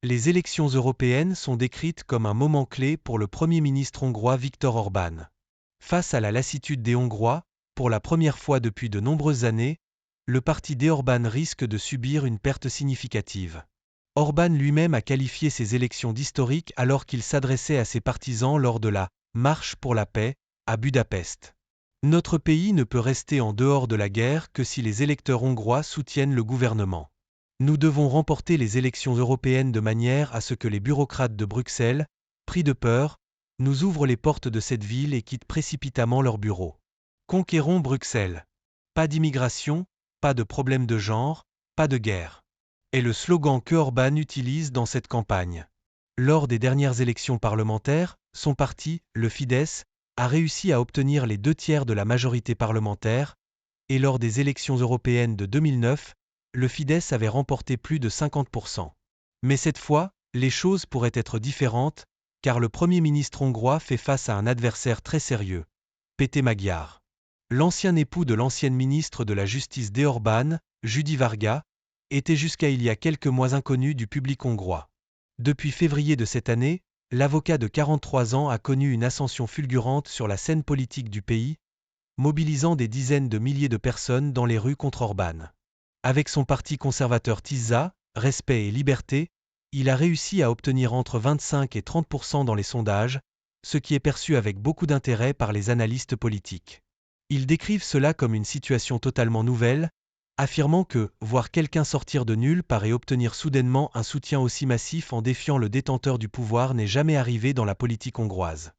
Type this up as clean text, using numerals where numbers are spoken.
Les élections européennes sont décrites comme un moment clé pour le Premier ministre hongrois Viktor Orbán. Face à la lassitude des Hongrois, pour la première fois depuis de nombreuses années, le parti d'Orbán risque de subir une perte significative. Orbán lui-même a qualifié ces élections d'historiques alors qu'il s'adressait à ses partisans lors de la « Marche pour la paix » à Budapest. Notre pays ne peut rester en dehors de la guerre que si les électeurs hongrois soutiennent le gouvernement. Nous devons remporter les élections européennes de manière à ce que les bureaucrates de Bruxelles, pris de peur, nous ouvrent les portes de cette ville et quittent précipitamment leurs bureaux. Conquérons Bruxelles. Pas d'immigration, pas de problème de genre, pas de guerre. Est le slogan que Orbán utilise dans cette campagne. Lors des dernières élections parlementaires, son parti, le Fidesz, a réussi à obtenir les 2/3 de la majorité parlementaire, et lors des élections européennes de 2009, le Fidesz avait remporté plus de 50%. Mais cette fois, les choses pourraient être différentes, car le Premier ministre hongrois fait face à un adversaire très sérieux, Péter Magyar. L'ancien époux de l'ancienne ministre de la Justice d'Orbán, Judy Varga, était jusqu'à il y a quelques mois inconnu du public hongrois. Depuis février de cette année, l'avocat de 43 ans a connu une ascension fulgurante sur la scène politique du pays, mobilisant des dizaines de milliers de personnes dans les rues contre Orbán. Avec son parti conservateur TISA, Respect et Liberté, il a réussi à obtenir entre 25 et 30% dans les sondages, ce qui est perçu avec beaucoup d'intérêt par les analystes politiques. Ils décrivent cela comme une situation totalement nouvelle, affirmant que voir quelqu'un sortir de nulle part et obtenir soudainement un soutien aussi massif en défiant le détenteur du pouvoir n'est jamais arrivé dans la politique hongroise.